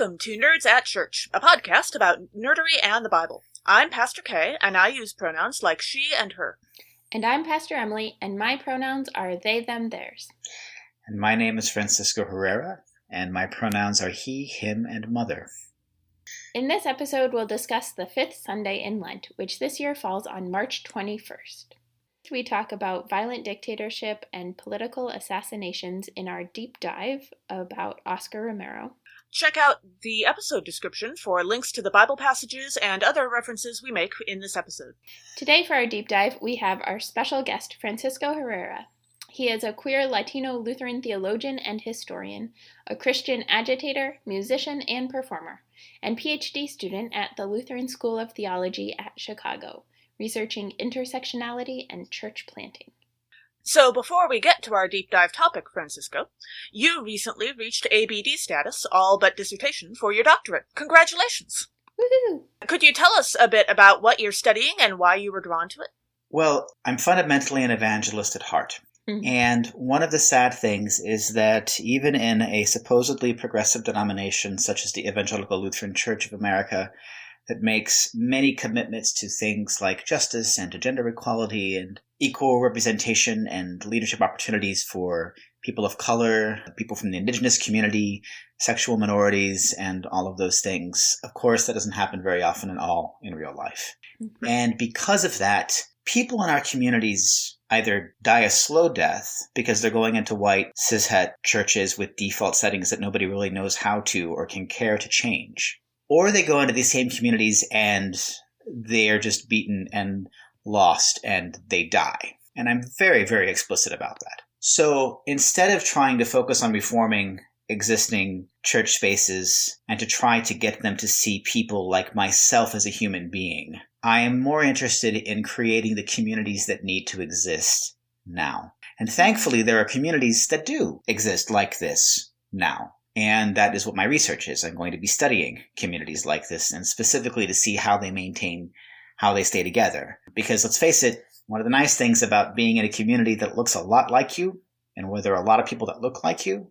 Welcome to Nerds at Church, a podcast about nerdery and the Bible. I'm Pastor Kay, and I use pronouns like she and her. And I'm Pastor Emily, and my pronouns are they, them, theirs. And my name is Francisco Herrera, and my pronouns are he, him, and mother. In this episode, we'll discuss the fifth Sunday in Lent, which this year falls on March 21st. We talk about violent dictatorship and political assassinations in our deep dive about Oscar Romero. Check out the episode description for links to the Bible passages and other references we make in this episode. Today for our deep dive, we have our special guest, Francisco Herrera. He is a queer Latino Lutheran theologian and historian, a Christian agitator, musician, and performer, and PhD student at the Lutheran School of Theology at Chicago, researching intersectionality and church planting. So before we get to our deep dive topic, Francisco, you recently reached ABD status, all but dissertation, for your doctorate. Congratulations! Woohoo! Could you tell us a bit about what you're studying and why you were drawn to it? Well, I'm fundamentally an evangelist at heart. And one of the sad things is that even in a supposedly progressive denomination such as the Evangelical Lutheran Church of America, that makes many commitments to things like justice and to gender equality and equal representation and leadership opportunities for people of color, people from the indigenous community, sexual minorities, and all of those things. Of course, that doesn't happen very often at all in real life. Mm-hmm. And because of that, people in our communities either die a slow death because they're going into white cishet churches with default settings that nobody really knows how to or can care to change. Or they go into these same communities and they're just beaten and lost and they die. And I'm very, very explicit about that. So instead of trying to focus on reforming existing church spaces and to try to get them to see people like myself as a human being, I am more interested in creating the communities that need to exist now. And thankfully, there are communities that do exist like this now. And that is what my research is. I'm going to be studying communities like this and specifically to see how they maintain, how they stay together. Because let's face it, one of the nice things about being in a community that looks a lot like you and where there are a lot of people that look like you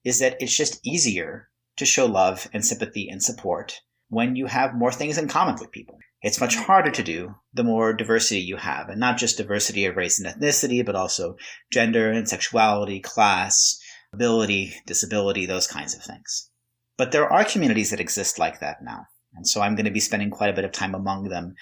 is that it's just easier to show love and sympathy and support when you have more things in common with people. It's much harder to do the more diversity you have, and not just diversity of race and ethnicity, but also gender and sexuality, class, ability, disability, those kinds of things. But there are communities that exist like that now. And so I'm going to be spending quite a bit of time among them,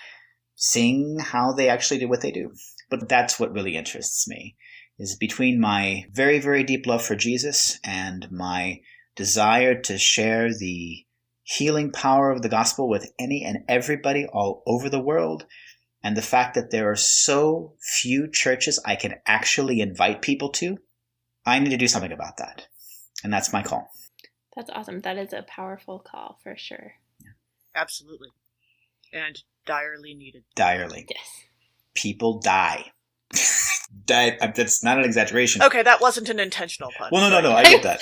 seeing how they actually do what they do. But that's what really interests me, is between my very, very deep love for Jesus and my desire to share the healing power of the gospel with any and everybody all over the world, and the fact that there are so few churches I can actually invite people to, I need to do something about that. And that's my call. That's awesome. That is a powerful call for sure. Yeah. Absolutely. And direly needed. Direly. Yes. People die. That's not an exaggeration. Okay, that wasn't an intentional pun. Well, no. I get that.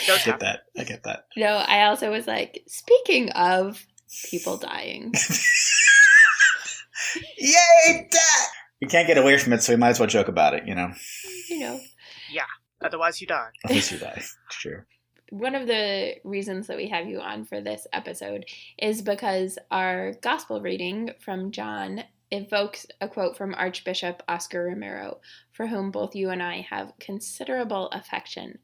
I get that. No, I also was like, speaking of people dying. Yay, death! We can't get away from it, so we might as well joke about it, you know? Yeah, otherwise you die. Otherwise you die. True. One of the reasons that we have you on for this episode is because our gospel reading from John evokes a quote from Archbishop Oscar Romero, for whom both you and I have considerable affection.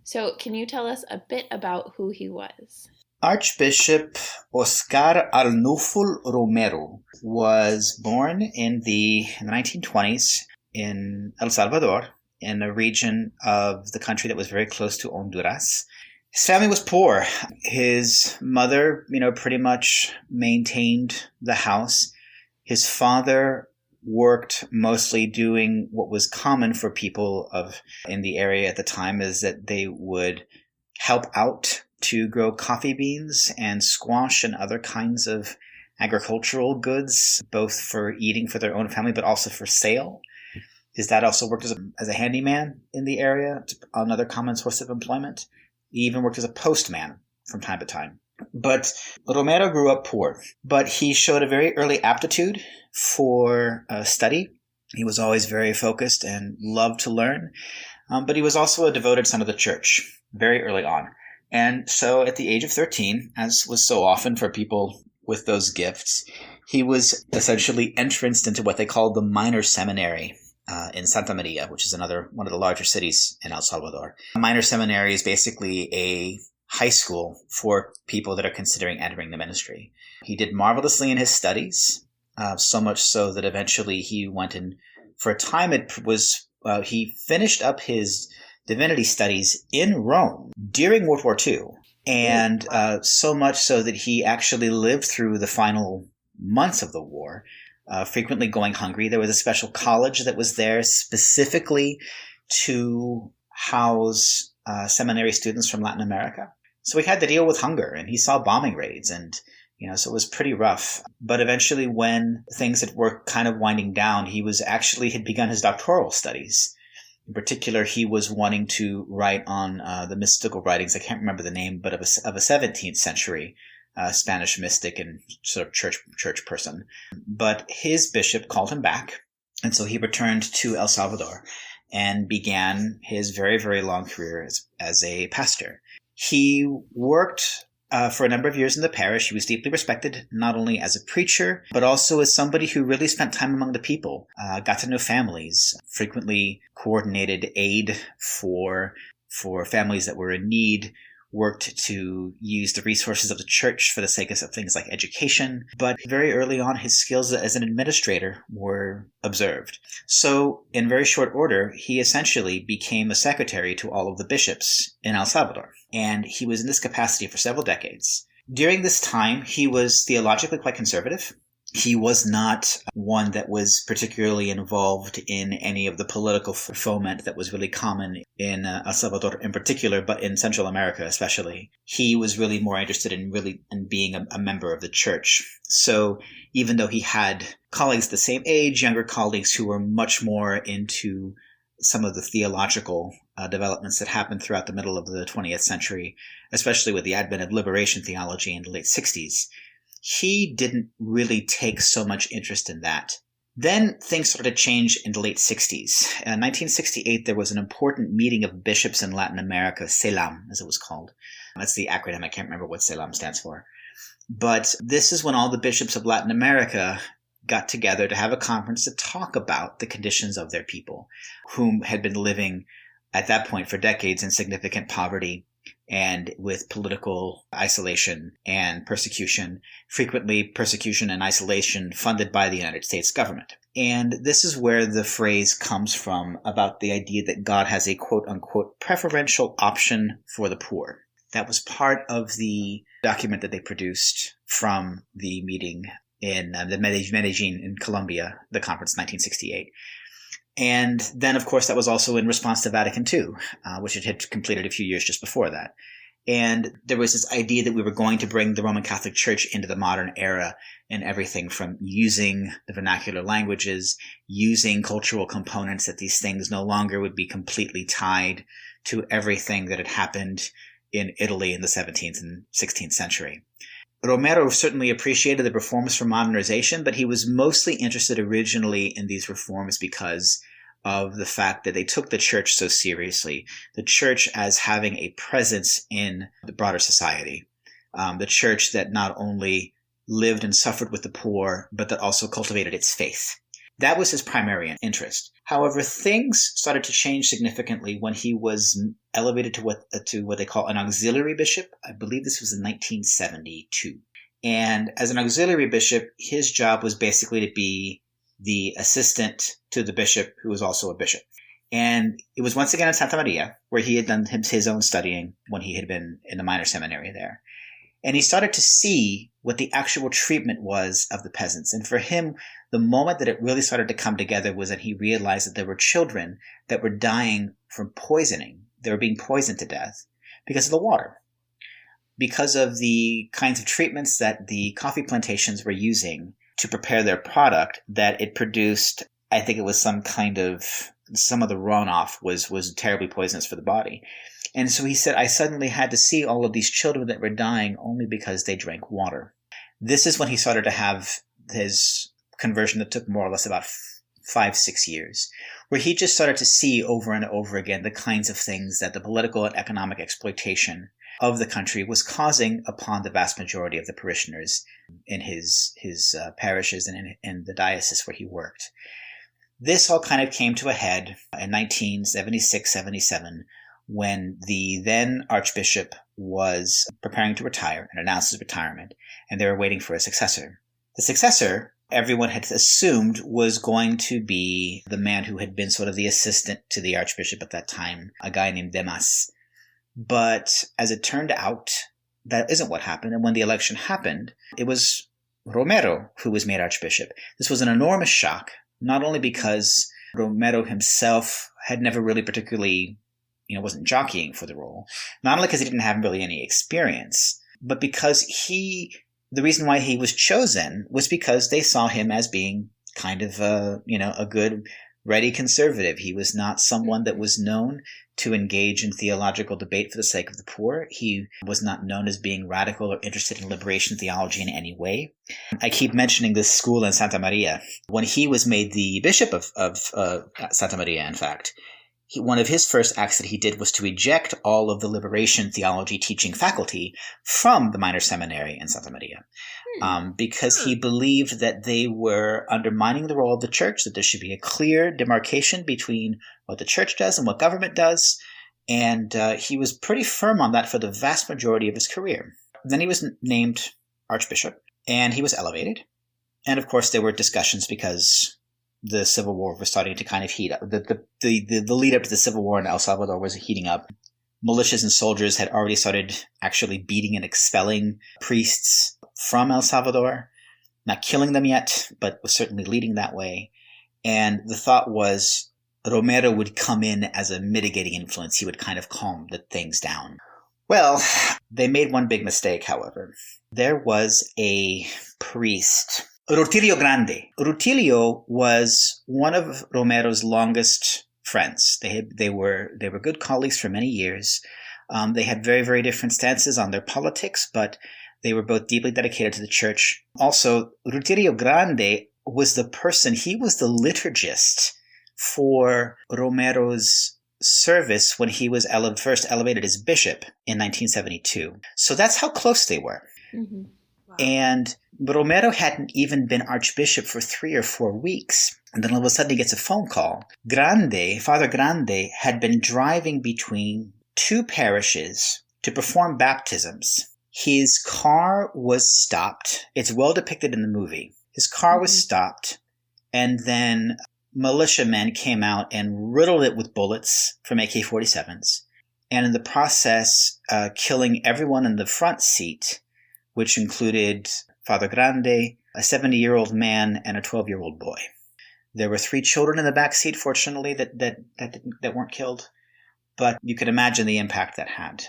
So can you tell us a bit about who he was? Archbishop Oscar Arnulfo Romero was born in the 1920s in El Salvador, in a region of the country that was very close to Honduras. His family was poor. His mother, pretty much maintained the house. His father worked mostly doing what was common for people in the area at the time, is that they would help out to grow coffee beans and squash and other kinds of agricultural goods, both for eating for their own family, but also for sale. His dad also worked as a handyman in the area, another common source of employment. He even worked as a postman from time to time. But Romero grew up poor, but he showed a very early aptitude for study. He was always very focused and loved to learn, but he was also a devoted son of the church very early on. And so at the age of 13, as was so often for people with those gifts, he was essentially entranced into what they called the minor seminary in Santa Maria, which is another one of the larger cities in El Salvador. A minor seminary is basically a high school for people that are considering entering the ministry. He did marvelously in his studies, so much so that eventually he went in, for a time he finished up his divinity studies in Rome during World War II. And so much so that he actually lived through the final months of the war, frequently going hungry. There was a special college that was there specifically to house seminary students from Latin America. So he had to deal with hunger, and he saw bombing raids, and so it was pretty rough. But eventually, when things were kind of winding down, he had begun his doctoral studies. In particular, he was wanting to write on the mystical writings. I can't remember the name, but of a 17th century Spanish mystic and sort of church person. But his bishop called him back, and so he returned to El Salvador and began his very, very long career as a pastor. He worked for a number of years in the parish. He was deeply respected, not only as a preacher, but also as somebody who really spent time among the people, got to know families, frequently coordinated aid for families that were in need, worked to use the resources of the church for the sake of things like education. But very early on, his skills as an administrator were observed. So in very short order, he essentially became a secretary to all of the bishops in El Salvador. And he was in this capacity for several decades. During this time, he was theologically quite conservative. He was not one that was particularly involved in any of the political foment that was really common in El Salvador in particular, but in Central America especially. He was really more interested in being a member of the church. So even though he had colleagues the same age, younger colleagues who were much more into some of the theological developments that happened throughout the middle of the 20th century, especially with the advent of liberation theology in the late 60s, he didn't really take so much interest in that. Then things started to change in the late 60s. In 1968, there was an important meeting of bishops in Latin America, CELAM, as it was called. That's the acronym. I can't remember what CELAM stands for. But this is when all the bishops of Latin America got together to have a conference to talk about the conditions of their people, whom had been living at that point for decades in significant poverty and with political isolation and persecution, frequently persecution and isolation funded by the United States government. And this is where the phrase comes from about the idea that God has a quote-unquote preferential option for the poor. That was part of the document that they produced from the meeting in the Medellin in Colombia, the conference 1968. And then, of course, that was also in response to Vatican II, which it had completed a few years just before that. And there was this idea that we were going to bring the Roman Catholic Church into the modern era in everything from using the vernacular languages, using cultural components, that these things no longer would be completely tied to everything that had happened in Italy in the 17th and 16th century. Romero certainly appreciated the reforms for modernization, but he was mostly interested originally in these reforms because of the fact that they took the church so seriously, the church as having a presence in the broader society, the church that not only lived and suffered with the poor, but that also cultivated its faith. That was his primary interest. However, things started to change significantly when he was elevated to what they call an auxiliary bishop. I believe this was in 1972. And as an auxiliary bishop, his job was basically to be the assistant to the bishop, who was also a bishop. And it was once again in Santa Maria, where he had done his own studying when he had been in the minor seminary there. And he started to see what the actual treatment was of the peasants. And for him, the moment that it really started to come together was that he realized that there were children that were dying from poisoning. They were being poisoned to death because of the water, because of the kinds of treatments that the coffee plantations were using to prepare their product, that it produced, I think it was some of the runoff was terribly poisonous for the body. And so he said, I suddenly had to see all of these children that were dying only because they drank water. This is when he started to have his conversion that took more or less about 5-6 years, where he just started to see over and over again the kinds of things that the political and economic exploitation of the country was causing upon the vast majority of the parishioners in his parishes and in the diocese where he worked. This all kind of came to a head in 1976-77 when the then Archbishop was preparing to retire and announced his retirement, and they were waiting for a successor. The successor, everyone had assumed, was going to be the man who had been sort of the assistant to the Archbishop at that time, a guy named Demas. But as it turned out, that isn't what happened. And when the election happened, it was Romero who was made Archbishop. This was an enormous shock, not only because Romero himself had never really particularly, wasn't jockeying for the role, not only because he didn't have really any experience, but because the reason why he was chosen was because they saw him as being kind of a good, ready conservative. He was not someone that was known to engage in theological debate for the sake of the poor. He was not known as being radical or interested in liberation theology in any way. I keep mentioning this school in Santa Maria. When he was made the bishop of Santa Maria, in fact, one of his first acts that he did was to eject all of the liberation theology teaching faculty from the minor seminary in Santa Maria, because he believed that they were undermining the role of the church, that there should be a clear demarcation between what the church does and what government does. And he was pretty firm on that for the vast majority of his career. Then he was named Archbishop, and he was elevated. And of course, there were discussions because the Civil War was starting to kind of heat up. The lead up to the Civil War in El Salvador was heating up. Militias and soldiers had already started actually beating and expelling priests from El Salvador. Not killing them yet, but was certainly leading that way. And the thought was Romero would come in as a mitigating influence. He would kind of calm the things down. Well, they made one big mistake, however. There was a priest, Rutilio Grande. Rutilio was one of Romero's longest friends. They were good colleagues for many years. They had very, very different stances on their politics, but they were both deeply dedicated to the church. Also, Rutilio Grande was he was the liturgist for Romero's service when he was first elevated as bishop in 1972. So that's how close they were. Mm-hmm. Wow. And Romero hadn't even been archbishop for 3 or 4 weeks. And then all of a sudden he gets a phone call. Father Grande, had been driving between 2 parishes to perform baptisms. His car was stopped. It's well depicted in the movie. His car was stopped, and then militiamen came out and riddled it with bullets from AK-47s. And in the process, killing everyone in the front seat, which included Father Grande, a 70-year-old man, and a 12-year-old boy. There were 3 children in the back seat, fortunately, that weren't killed. But you could imagine the impact that had.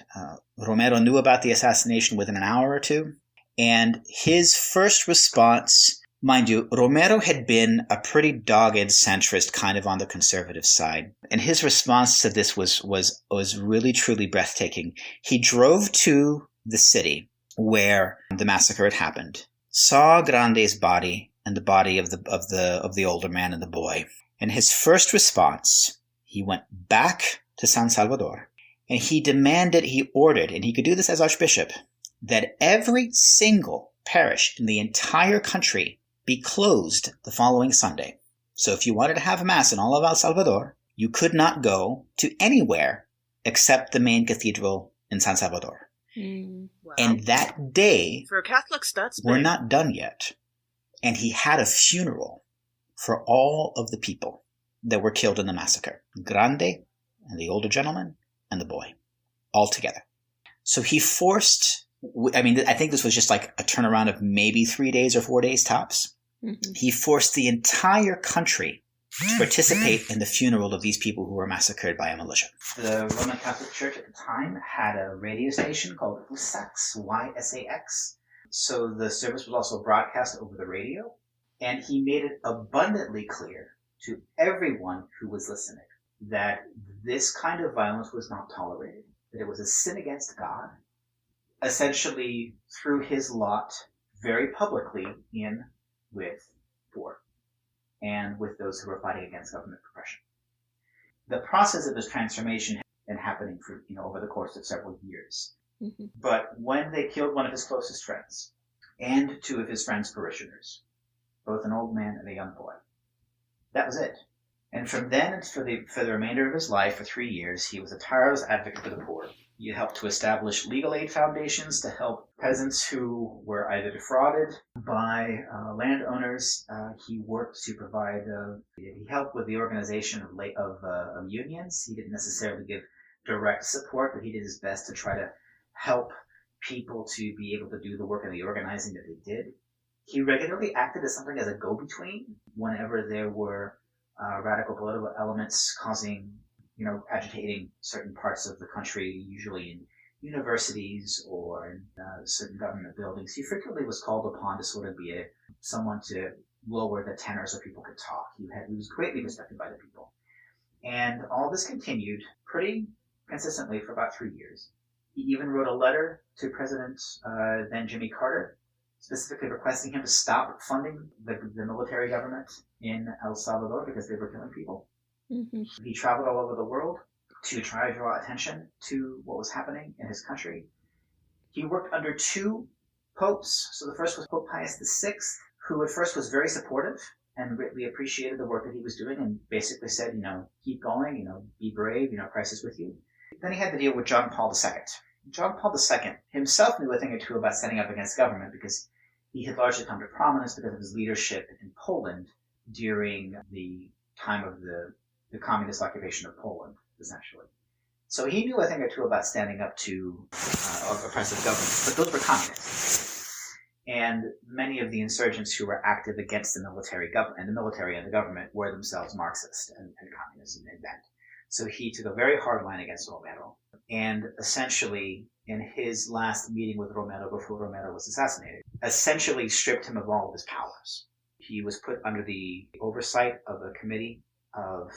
Romero knew about the assassination within an hour or 2. And his first response, mind you, Romero had been a pretty dogged centrist, kind of on the conservative side. And his response to this was really, truly breathtaking. He drove to the city where the massacre had happened, saw Grande's body and the body of the older man and the boy. And his first response, he went back to San Salvador, and he ordered, and he could do this as Archbishop, that every single parish in the entire country be closed the following Sunday. So if you wanted to have Mass in all of El Salvador, you could not go to anywhere except the main cathedral in San Salvador. Wow. And that day, for Catholics, that's big. We're not done yet. And he had a funeral for all of the people that were killed in the massacre. Grande, and the older gentleman, and the boy, all together. So he forced, I think this was just like a turnaround of maybe 3 days or 4 days tops. Mm-hmm. He forced the entire country to participate in the funeral of these people who were massacred by a militia. The Roman Catholic Church at the time had a radio station called YSAX, Y-S-A-X. So the service was also broadcast over the radio, and he made it abundantly clear to everyone who was listening that this kind of violence was not tolerated, that it was a sin against God. Essentially, threw his lot very publicly in with war. and with those who were fighting against government repression. The process of his transformation had been happening for, over the course of several years. Mm-hmm. But when they killed one of his closest friends and two of his friends' parishioners, both an old man and a young boy, that was it. And from then, for the remainder of his life, for 3 years, he was a tireless advocate for the poor. He helped to establish legal aid foundations to help peasants who were either defrauded by landowners. He worked to provide, he helped with the organization of unions. He didn't necessarily give direct support, but he did his best to try to help people to be able to do the work and the organizing that they did. He regularly acted as something as a go-between whenever there were radical political elements causing, agitating certain parts of the country, usually in universities or in certain government buildings. He frequently was called upon to sort of be someone to lower the tenor so people could talk. He was greatly respected by the people. And all this continued pretty consistently for about 3 years. He even wrote a letter to President then Jimmy Carter, specifically requesting him to stop funding the military government in El Salvador because they were killing people. Mm-hmm. He traveled all over the world to try to draw attention to what was happening in his country. He worked under 2 popes. So the first was Pope Pius VI, who at first was very supportive and greatly appreciated the work that he was doing and basically said, keep going, be brave, Christ is with you. Then he had to deal with John Paul II. John Paul II himself knew a thing or two about standing up against government because he had largely come to prominence because of his leadership in Poland during the time of the communist occupation of Poland, essentially. So he knew a thing or two about standing up to oppressive governments, but those were communists. And many of the insurgents who were active against the military and the government were themselves Marxist and communism in bent. So he took a very hard line against Romero. And essentially, in his last meeting with Romero before Romero was assassinated, essentially stripped him of all of his powers. He was put under the oversight of a committee of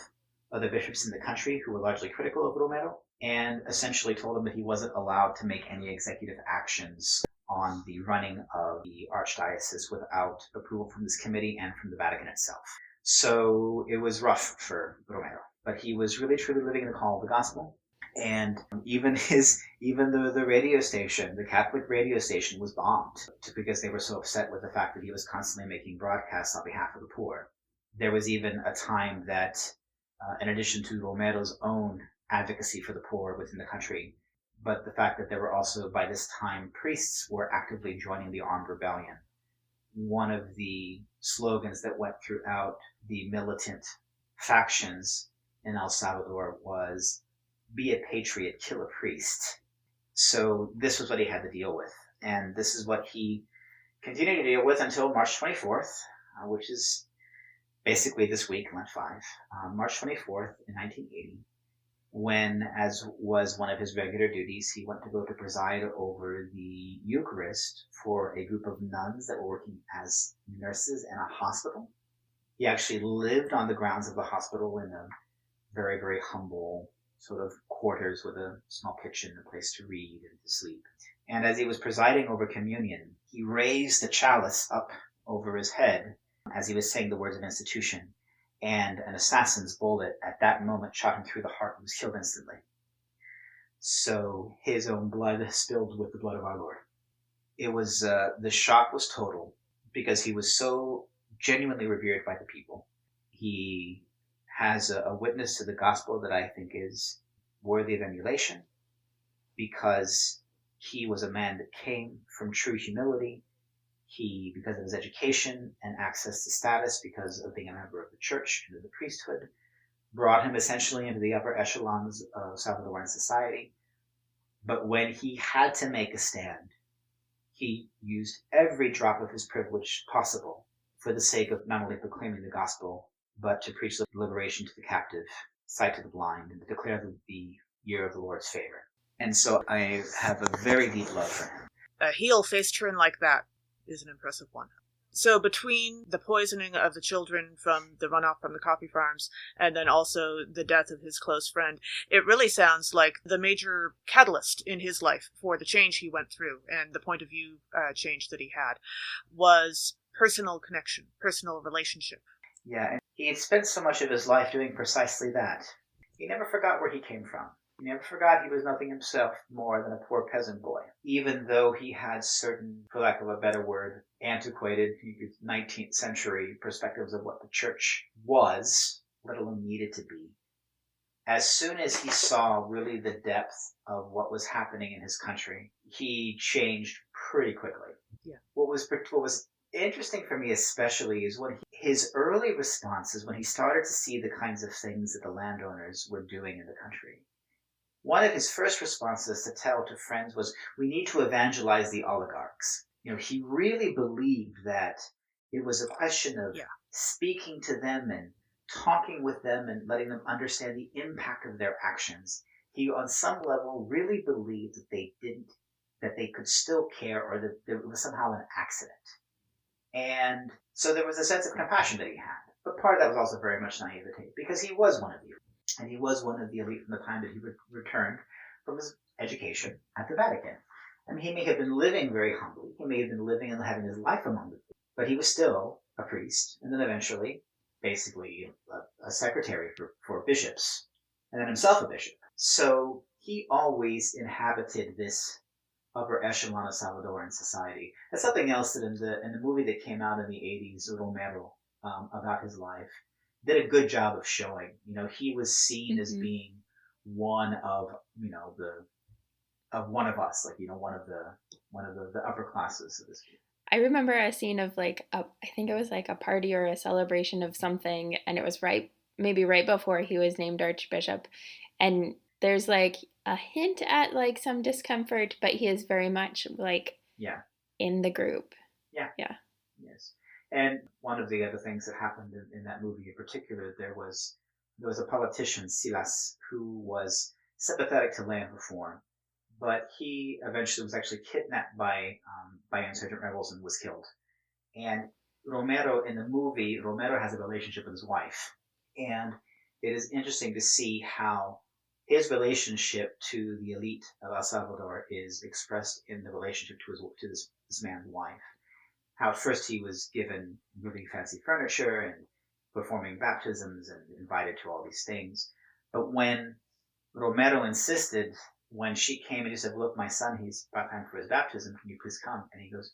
other bishops in the country who were largely critical of Romero, and essentially told him that he wasn't allowed to make any executive actions on the running of the archdiocese without approval from this committee and from the Vatican itself. So it was rough for Romero, but he was really truly living in the call of the gospel. And even the radio station, the Catholic radio station, was bombed because they were so upset with the fact that he was constantly making broadcasts on behalf of the poor. There was even a time that, in addition to Romero's own advocacy for the poor within the country, but the fact that there were also, by this time, priests were actively joining the armed rebellion. One of the slogans that went throughout the militant factions in El Salvador was, "Be a patriot, kill a priest." So this was what he had to deal with. And this is what he continued to deal with until March 24th, which is basically this week, Lent 5. March 24th in 1980, when, as was one of his regular duties, he went to go to preside over the Eucharist for a group of nuns that were working as nurses in a hospital. He actually lived on the grounds of the hospital in a very, very humble sort of quarters with a small kitchen, a place to read and to sleep. And as he was presiding over communion, he raised the chalice up over his head as he was saying the words of institution, and an assassin's bullet at that moment shot him through the heart and was killed instantly. So his own blood spilled with the blood of our Lord. It was, the shock was total because he was so genuinely revered by the people. He has a witness to the gospel that I think is worthy of emulation because he was a man that came from true humility. He, because of his education and access to status, because of being a member of the church and of the priesthood, brought him essentially into the upper echelons of Salvadoran society. But when he had to make a stand, he used every drop of his privilege possible for the sake of not only proclaiming the gospel, but to preach liberation to the captive, sight to the blind, and to declare the year of the Lord's favor. And so I have a very deep love for him. A heel face turn like that is an impressive one. So between the poisoning of the children from the runoff from the coffee farms and then also the death of his close friend, it really sounds like the major catalyst in his life for the change he went through and the point of view change that he had was personal connection, personal relationship. Yeah, and he had spent so much of his life doing precisely that. He never forgot where he came from. He never forgot he was nothing himself more than a poor peasant boy, even though he had certain, for lack of a better word, antiquated 19th century perspectives of what the church was, let alone needed to be. As soon as he saw really the depth of what was happening in his country, he changed pretty quickly. Yeah. What was interesting for me especially is when his early responses, when he started to see the kinds of things that the landowners were doing in the country. One of his first responses to tell to friends was, we need to evangelize the oligarchs. He really believed that it was a question of speaking to them and talking with them and letting them understand the impact of their actions. He, on some level, really believed that they could still care, or that it was somehow an accident. And so there was a sense of compassion that he had. But part of that was also very much naivete, because he was one of the elite. And he was one of the elite from the time that he returned from his education at the Vatican. I mean, he may have been living very humbly. He may have been living and having his life among the people. But he was still a priest, and then eventually, basically, a secretary for bishops, and then himself a bishop. So he always inhabited this upper echelon of Salvadoran society. That's something else that in the movie that came out in the 80s, Romero, about his life, did a good job of showing. He was seen as being one of one of us, like one of the upper classes, so to speak. I remember a scene of I think it was like a party or a celebration of something, and it was maybe right before he was named archbishop, and there's like a hint at like some discomfort, but he is very much in the group. Yeah. Yes. And one of the other things that happened in that movie in particular, there was a politician, Silas, who was sympathetic to land reform, but he eventually was actually kidnapped by insurgent rebels and was killed. And Romero, in the movie, Romero has a relationship with his wife. And it is interesting to see how his relationship to the elite of El Salvador is expressed in the relationship to this man's wife. How at first he was given really fancy furniture and performing baptisms and invited to all these things. But when Romero insisted, when she came and he said, look, my son, he's about time for his baptism. Can you please come? And he goes,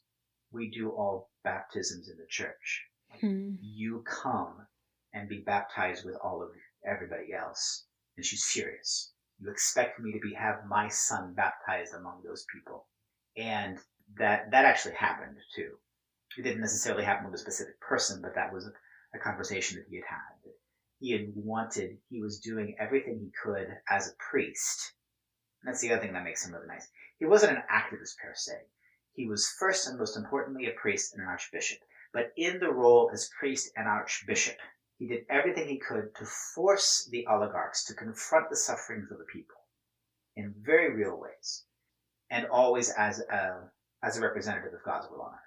we do all baptisms in the church. You come and be baptized with all of everybody else. And she's furious. You expect me to have my son baptized among those people. And that actually happened too. It didn't necessarily happen with a specific person, but that was a conversation that he had had. He was doing everything he could as a priest. And that's the other thing that makes him really nice. He wasn't an activist per se. He was first and most importantly a priest and an archbishop. But in the role as priest and archbishop, he did everything he could to force the oligarchs to confront the sufferings of the people in very real ways, and always as a representative of God's will on earth.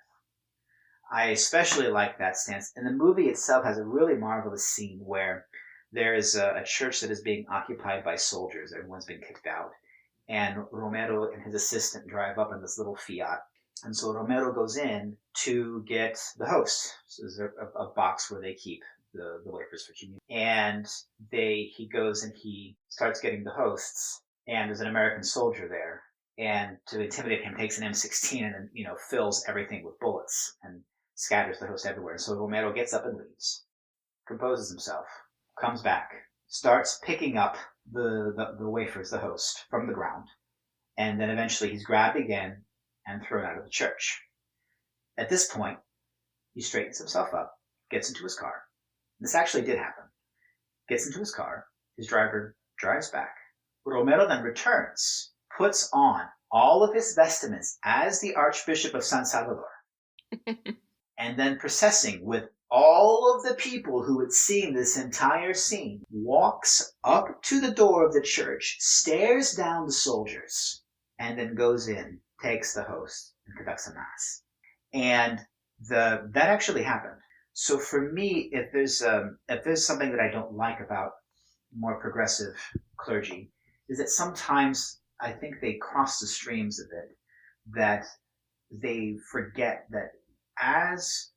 I especially like that stance. And the movie itself has a really marvelous scene where there is a church that is being occupied by soldiers. Everyone's been kicked out. And Romero and his assistant drive up in this little Fiat. And so Romero goes in to get the host. So there's a box where they keep the wafers for communion. And he goes and he starts getting the hosts. And there's an American soldier there. And to intimidate him, takes an M16 and fills everything with bullets and scatters the host everywhere. And so Romero gets up and leaves, composes himself, comes back, starts picking up the wafers, the host, from the ground. And then eventually he's grabbed again and thrown out of the church. At this point, he straightens himself up, gets into his car. This actually did happen. Gets into his car. His driver drives back. Romero then returns, puts on all of his vestments as the Archbishop of San Salvador. And then processing with all of the people who had seen this entire scene, walks up to the door of the church, stares down the soldiers, and then goes in, takes the host, and conducts a mass. And that actually happened. So for me, if there's something that I don't like about more progressive clergy, is that sometimes I think they cross the streams a bit, that they forget that as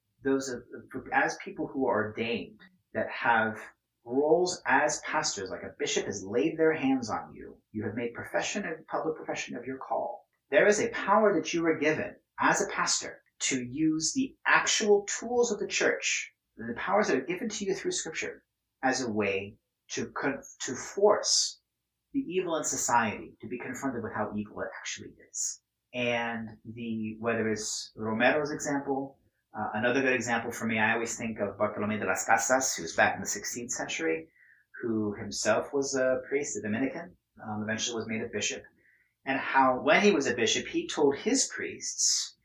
people who are ordained, that have roles as pastors, like a bishop has laid their hands on you, you have made public profession of your call. There is a power that you are given as a pastor to use the actual tools of the church, the powers that are given to you through Scripture, as a way to force the evil in society to be confronted with how evil it actually is. And whether it's Romero's example, another good example for me, I always think of Bartolomé de las Casas, who was back in the 16th century, who himself was a priest, a Dominican, eventually was made a bishop, and how when he was a bishop, he told his priests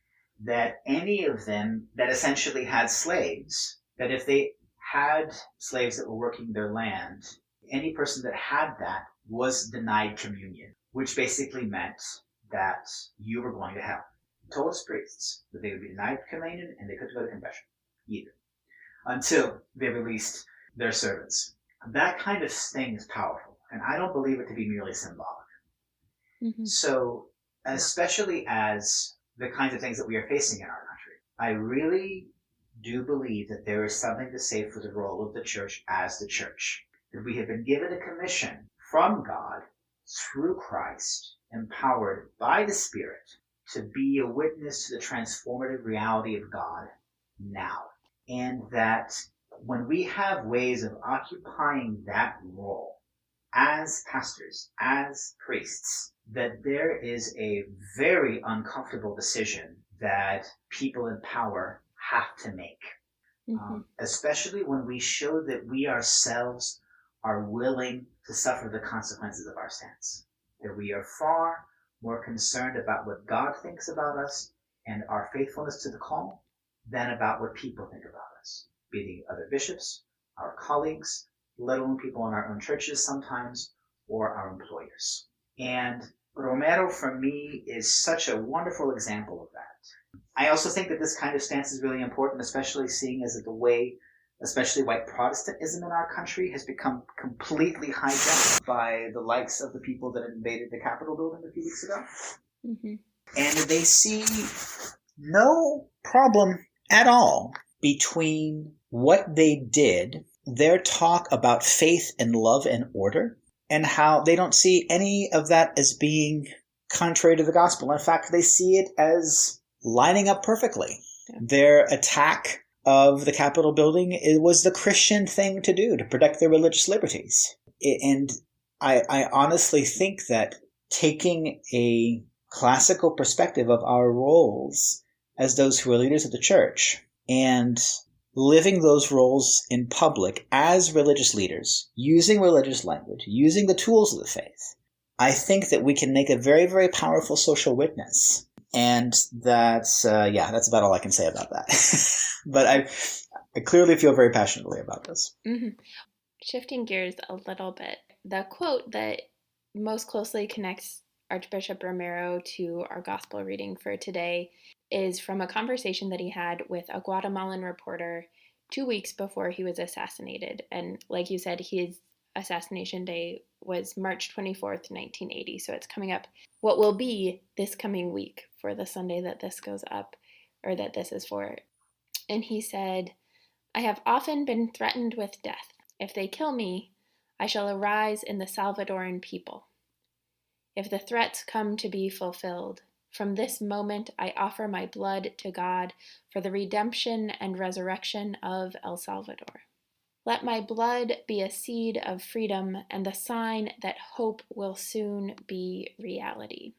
that any of them that essentially had slaves, that if they had slaves that were working their land, any person that had that was denied communion, which basically meant that you were going to hell. He told his priests that they would be denied communion and they couldn't go to confession either until they released their servants. That kind of thing is powerful, and I don't believe it to be merely symbolic. Mm-hmm. So, especially as the kinds of things that we are facing in our country, I really do believe that there is something to say for the role of the church as the church. That we have been given a commission from God through Christ, empowered by the Spirit, to be a witness to the transformative reality of God now. And that when we have ways of occupying that role as pastors, as priests, that there is a very uncomfortable decision that people in power have to make. Mm-hmm. Especially when we show that we ourselves are willing to suffer the consequences of our stance. That we are far more concerned about what God thinks about us and our faithfulness to the call than about what people think about us, be they other bishops, our colleagues, let alone people in our own churches sometimes, or our employers. And Romero, for me, is such a wonderful example of that. I also think that this kind of stance is really important, especially seeing as the way, especially white Protestantism in our country has become completely hijacked by the likes of the people that invaded the Capitol building a few weeks ago. Mm-hmm. And they see no problem at all between what they did, their talk about faith and love and order, and how they don't see any of that as being contrary to the gospel. In fact, they see it as lining up perfectly. Yeah. Their attack of the Capitol building, it was the Christian thing to do to protect their religious liberties. And I honestly think that taking a classical perspective of our roles as those who are leaders of the church and living those roles in public as religious leaders, using religious language, using the tools of the faith, I think that we can make a very, very powerful social witness. And that's about all I can say about that. But I clearly feel very passionately about this. Mm-hmm. Shifting gears a little bit, the quote that most closely connects Archbishop Romero to our gospel reading for today is from a conversation that he had with a Guatemalan reporter 2 weeks before he was assassinated. And like you said, his assassination day was March 24th, 1980. So it's coming up what will be this coming week for the Sunday that this goes up, or that this is for. And he said, "I have often been threatened with death. If they kill me, I shall arise in the Salvadoran people. If the threats come to be fulfilled, from this moment I offer my blood to God for the redemption and resurrection of El Salvador. Let my blood be a seed of freedom and the sign that hope will soon be reality."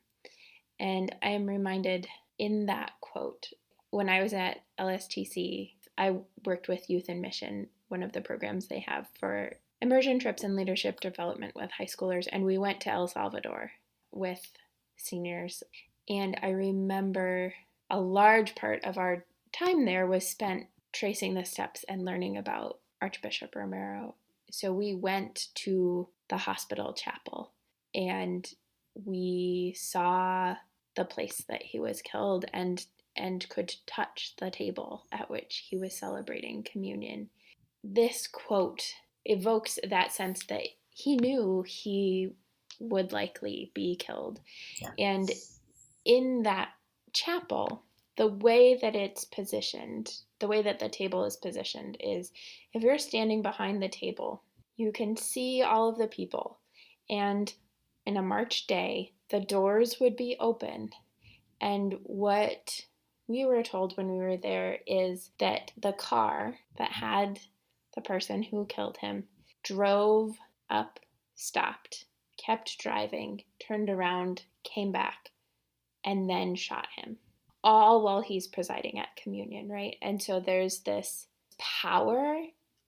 And I am reminded in that quote, when I was at LSTC, I worked with Youth in Mission, one of the programs they have for immersion trips and leadership development with high schoolers, and we went to El Salvador with seniors. And I remember a large part of our time there was spent tracing the steps and learning about Archbishop Romero. So we went to the hospital chapel and we saw the place that he was killed and could touch the table at which he was celebrating communion. This quote evokes that sense that he knew he would likely be killed. Yeah. And in that chapel, the way that it's positioned, the way that the table is positioned is if you're standing behind the table, you can see all of the people. And in a March day, the doors would be open. And what we were told when we were there is that the car that had the person who killed him drove up, stopped, kept driving, turned around, came back, and then shot him. All while he's presiding at communion, right? And so there's this power,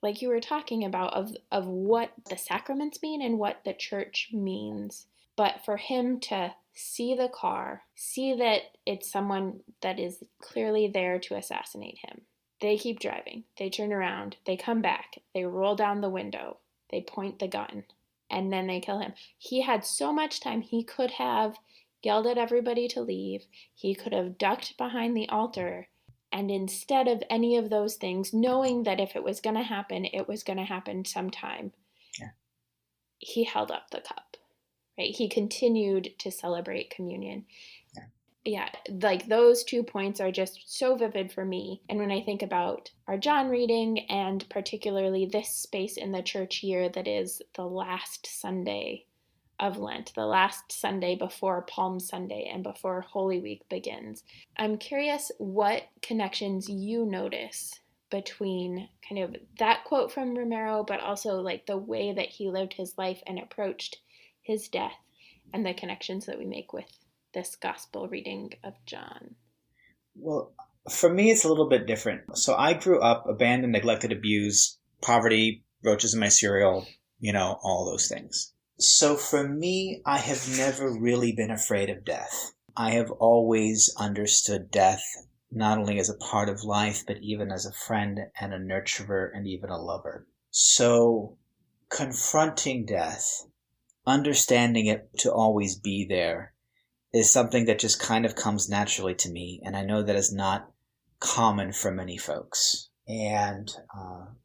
like you were talking about, of what the sacraments mean and what the church means. But for him to see the car, see that it's someone that is clearly there to assassinate him. They keep driving. They turn around. They come back. They roll down the window. They point the gun. And then they kill him. He had so much time. He could have yelled at everybody to leave. He could have ducked behind the altar. And instead of any of those things, knowing that if it was going to happen, it was going to happen sometime, he held up the cup. Right? He continued to celebrate communion. Yeah, like those 2 points are just so vivid for me. And when I think about our John reading, and particularly this space in the church year that is the last Sunday of Lent, the last Sunday before Palm Sunday and before Holy Week begins, I'm curious what connections you notice between kind of that quote from Romero, but also like the way that he lived his life and approached his death, and the connections that we make with this gospel reading of John. Well, for me, it's a little bit different. So I grew up abandoned, neglected, abused, poverty, roaches in my cereal, all those things. So for me, I have never really been afraid of death. I have always understood death not only as a part of life, but even as a friend and a nurturer and even a lover. So confronting death, understanding it to always be there, is something that just kind of comes naturally to me. And I know that is not common for many folks. And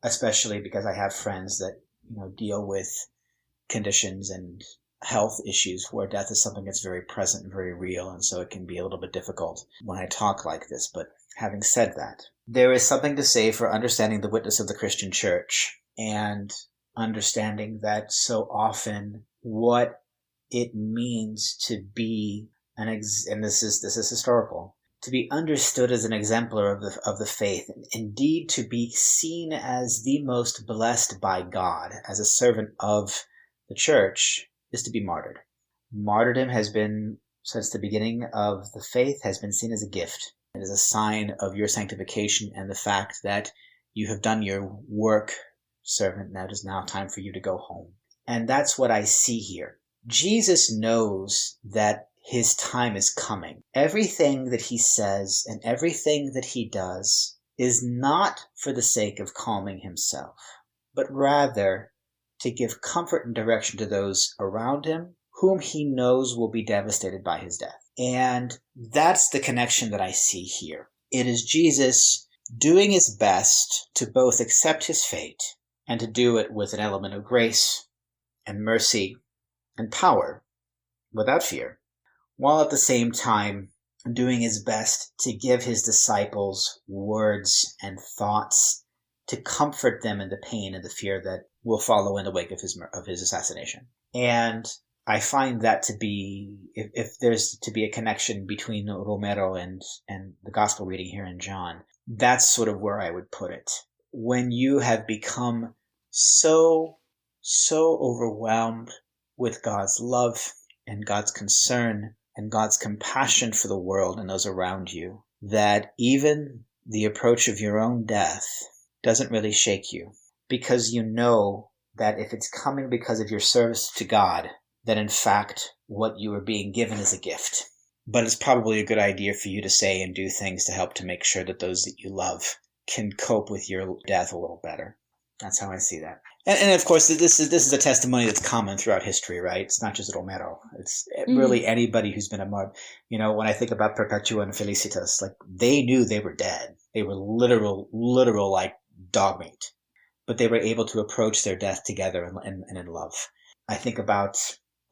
especially because I have friends that, deal with conditions and health issues where death is something that's very present and very real. And so it can be a little bit difficult when I talk like this. But having said that, there is something to say for understanding the witness of the Christian church and understanding that so often what it means to be and this is historical, to be understood as an exemplar of the faith, indeed to be seen as the most blessed by God, as a servant of the church, is to be martyred. Martyrdom has been, since the beginning of the faith, has been seen as a gift. It is a sign of your sanctification and the fact that you have done your work, servant, now it is now time for you to go home. And that's what I see here. Jesus knows that his time is coming. Everything that he says and everything that he does is not for the sake of calming himself, but rather to give comfort and direction to those around him whom he knows will be devastated by his death. And that's the connection that I see here. It is Jesus doing his best to both accept his fate and to do it with an element of grace and mercy and power without fear, while at the same time doing his best to give his disciples words and thoughts to comfort them in the pain and the fear that will follow in the wake of his assassination. And I find that to be, if there's to be a connection between Romero and the gospel reading here in John, that's sort of where I would put it. When you have become so overwhelmed with God's love and God's concern and God's compassion for the world and those around you, that even the approach of your own death doesn't really shake you, because you know that if it's coming because of your service to God, that in fact what you are being given is a gift. But it's probably a good idea for you to say and do things to help to make sure that those that you love can cope with your death a little better. That's how I see that. And of course, this is a testimony that's common throughout history, right? It's not just Romero. It's really anybody who's been a martyr. When I think about Perpetua and Felicitas, like they knew they were dead. They were literal like dog meat. But they were able to approach their death together and in love. I think about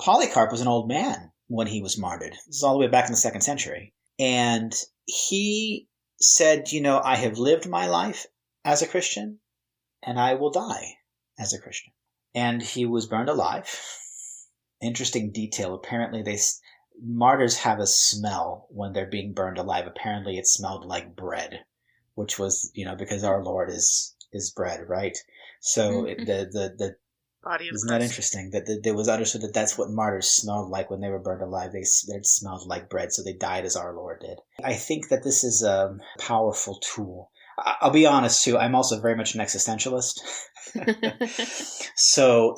Polycarp was an old man when he was martyred. This is all the way back in the 2nd century. And he said, I have lived my life as a Christian and I will die as a Christian. And he was burned alive. Interesting detail. Apparently martyrs have a smell when they're being burned alive. Apparently it smelled like bread, which was, because our Lord is bread, right? So the body of isn't Christ. that interesting that it was understood that that's what martyrs smelled like when they were burned alive. It smelled like bread, so they died as our Lord did. I think that this is a powerful tool. I'll be honest too. I'm also very much an existentialist. So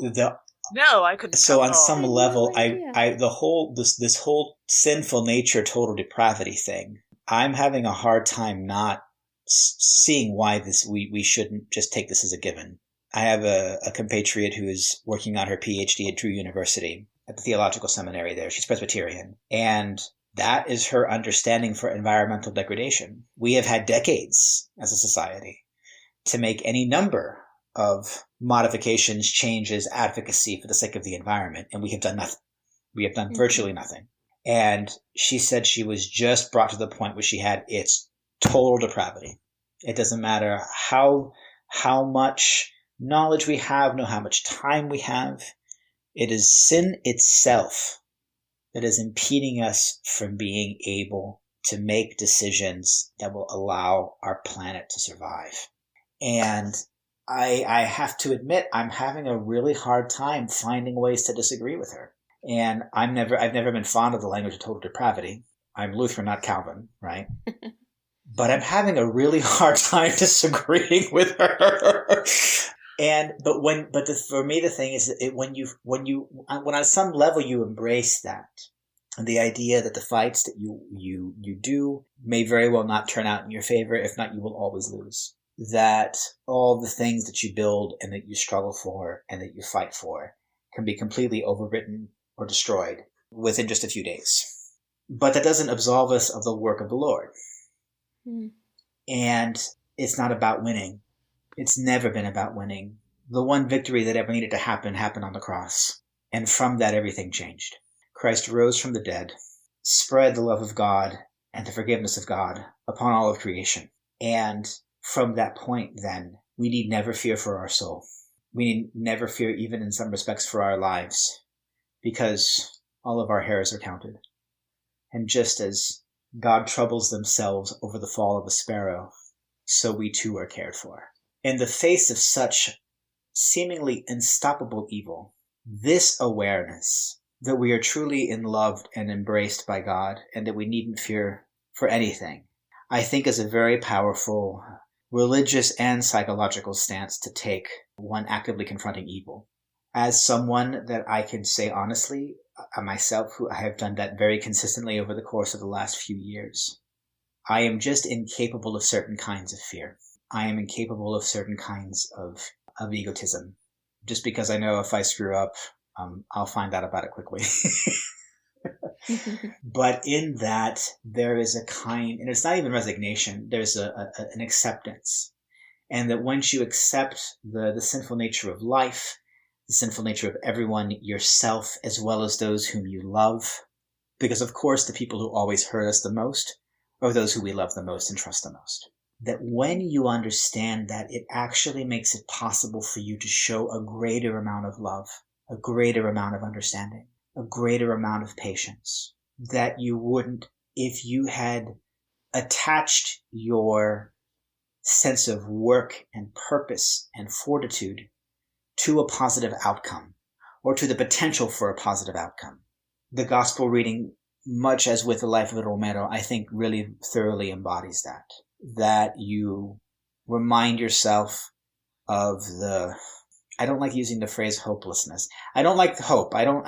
I couldn't. So on some level, no this whole sinful nature, total depravity thing, I'm having a hard time not seeing why we shouldn't just take this as a given. I have a compatriot who is working on her PhD at Drew University at the theological seminary there. She's Presbyterian, and that is her understanding for environmental degradation. We have had decades as a society to make any number of modifications, changes, advocacy for the sake of the environment, and we have done nothing. We have done virtually nothing. And she said she was just brought to the point where she had its total depravity. It doesn't matter how much knowledge we have, how much time we have. It is sin itself that is impeding us from being able to make decisions that will allow our planet to survive. And I have to admit, I'm having a really hard time finding ways to disagree with her. And I've never been fond of the language of total depravity. I'm Lutheran, not Calvin, right? But I'm having a really hard time disagreeing with her. For me, the thing is that when on some level you embrace that, the idea that the fights that you do may very well not turn out in your favor. If not, you will always lose. That all the things that you build and that you struggle for and that you fight for can be completely overwritten or destroyed within just a few days. But that doesn't absolve us of the work of the Lord. And it's not about winning. It's never been about winning. The one victory that ever needed to happen happened on the cross. And from that, everything changed. Christ rose from the dead, spread the love of God and the forgiveness of God upon all of creation. And from that point, then, we need never fear for our soul. We need never fear, even in some respects, for our lives, because all of our hairs are counted. And just as God troubles themselves over the fall of a sparrow, so we too are cared for. In the face of such seemingly unstoppable evil, this awareness that we are truly in loved and embraced by God and that we needn't fear for anything, I think is a very powerful religious and psychological stance to take when actively confronting evil. As someone that I can say honestly, myself, who I have done that very consistently over the course of the last few years, I am just incapable of certain kinds of fear. I am incapable of certain kinds of egotism. Just because I know if I screw up, I'll find out about it quickly. But in that, there is a kind, and it's not even resignation, there's an acceptance. And that once you accept the sinful nature of life, the sinful nature of everyone, yourself, as well as those whom you love, because of course the people who always hurt us the most are those who we love the most and trust the most. That when you understand that, it actually makes it possible for you to show a greater amount of love, a greater amount of understanding, a greater amount of patience that you wouldn't if you had attached your sense of work and purpose and fortitude to a positive outcome or to the potential for a positive outcome. The gospel reading, much as with the life of Romero, I think really thoroughly embodies that. That you remind yourself of I don't like using the phrase hopelessness. I don't like hope. I don't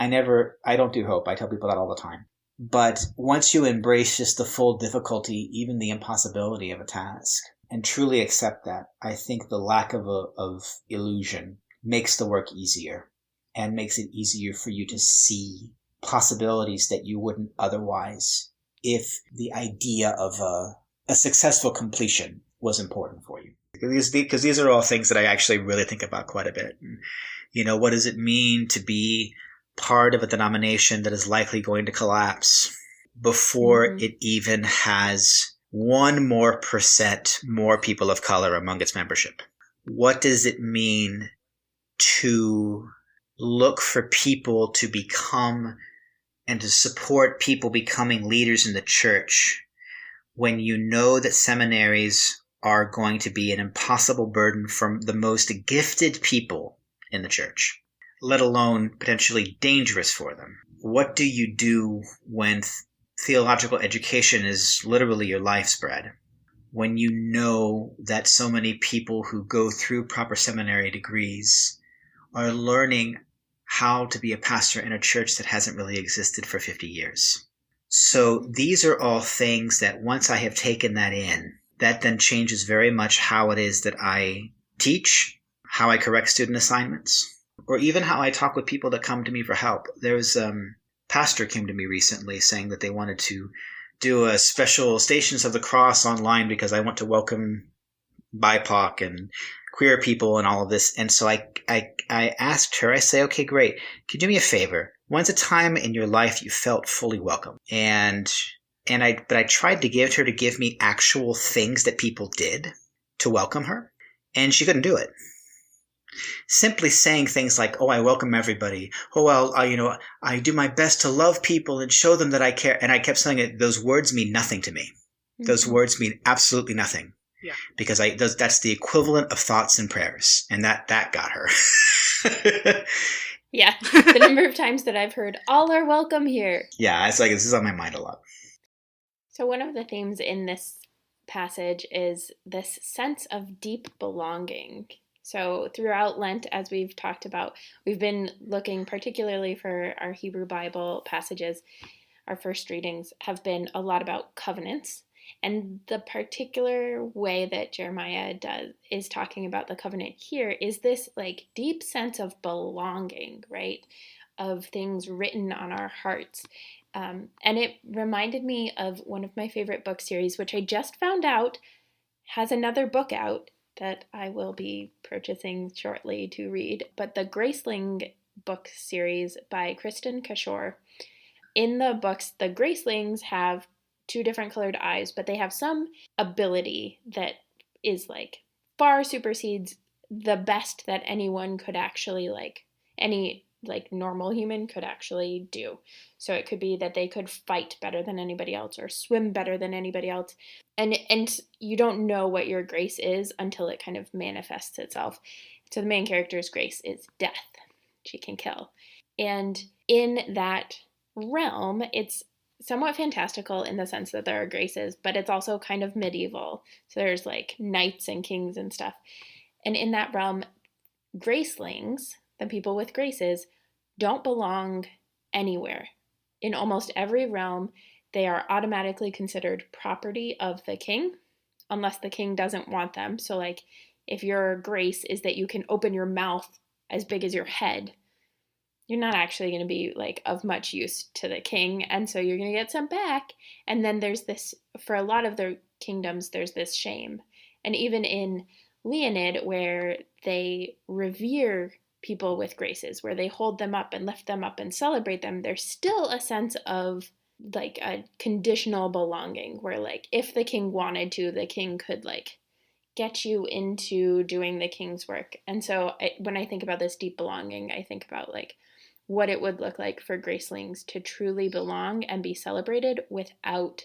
do hope. I tell people that all the time. But once you embrace just the full difficulty, even the impossibility of a task, and truly accept that, I think the lack of illusion makes the work easier and makes it easier for you to see possibilities that you wouldn't otherwise if the idea of a successful completion was important for you. Because these are all things that I actually really think about quite a bit. What does it mean to be part of a denomination that is likely going to collapse before it even has 1 more percent more people of color among its membership? What does it mean to look for people to become and to support people becoming leaders in the church when you know that seminaries are going to be an impossible burden from the most gifted people in the church, let alone potentially dangerous for them? What do you do when theological education is literally your life's bread? When you know that so many people who go through proper seminary degrees are learning how to be a pastor in a church that hasn't really existed for 50 years. So these are all things that once I have taken that in, that then changes very much how it is that I teach, how I correct student assignments, or even how I talk with people that come to me for help. There's pastor came to me recently saying that they wanted to do a special Stations of the Cross online because I want to welcome BIPOC and queer people and all of this. And so I asked her, I say, okay, great. Can you do me a favor? When's a time in your life you felt fully welcome? But I tried to get her to give me actual things that people did to welcome her, and she couldn't do it. Simply saying things like, oh, I welcome everybody. Oh, well, I do my best to love people and show them that I care. And I kept saying it, those words mean nothing to me. Mm-hmm. Those words mean absolutely nothing. Yeah. Because that's the equivalent of thoughts and prayers. And that got her. Yeah. The number of times that I've heard, all are welcome here. Yeah, it's like, this is on my mind a lot. So one of the themes in this passage is this sense of deep belonging. So throughout Lent, as we've talked about, we've been looking particularly for our Hebrew Bible passages. Our first readings have been a lot about covenants. And the particular way that Jeremiah is talking about the covenant here is this like deep sense of belonging, right? Of things written on our hearts. And it reminded me of one of my favorite book series, which I just found out has another book out that I will be purchasing shortly to read, but the Graceling book series by Kristen Kishore. In the books, the Gracelings have 2 different colored eyes, but they have some ability that is like far supersedes the best that anyone could actually any normal human could actually do. So it could be that they could fight better than anybody else or swim better than anybody else. And you don't know what your grace is until it kind of manifests itself. So the main character's grace is death. She can kill. And in that realm, it's somewhat fantastical in the sense that there are graces, but it's also kind of medieval. So there's like knights and kings and stuff. And in that realm, gracelings, the people with graces, don't belong anywhere. In almost every realm, they are automatically considered property of the king, unless the king doesn't want them. So like if your grace is that you can open your mouth as big as your head, you're not actually going to be like of much use to the king, and so you're going to get sent back. And then there's this, for a lot of the kingdoms, there's this shame. And even in Leonid, where they revere people with graces, where they hold them up and lift them up and celebrate them, there's still a sense of like a conditional belonging, where like if the king wanted to, the king could like get you into doing the king's work. And so when I think about this deep belonging, I think about like what it would look like for gracelings to truly belong and be celebrated without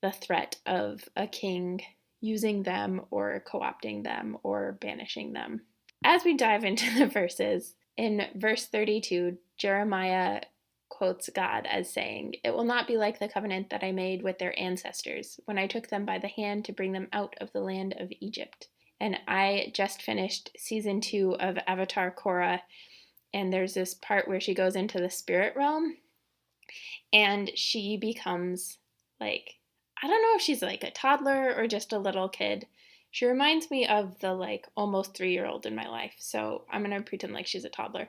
the threat of a king using them or co-opting them or banishing them. As we dive into the verses, in verse 32, Jeremiah quotes God as saying, "It will not be like the covenant that I made with their ancestors when I took them by the hand to bring them out of the land of Egypt." And I just finished season 2 of Avatar Korra, and there's this part where she goes into the spirit realm and she becomes like, I don't know if she's like a toddler or just a little kid. She reminds me of the like almost 3-year-old in my life. So I'm going to pretend like she's a toddler.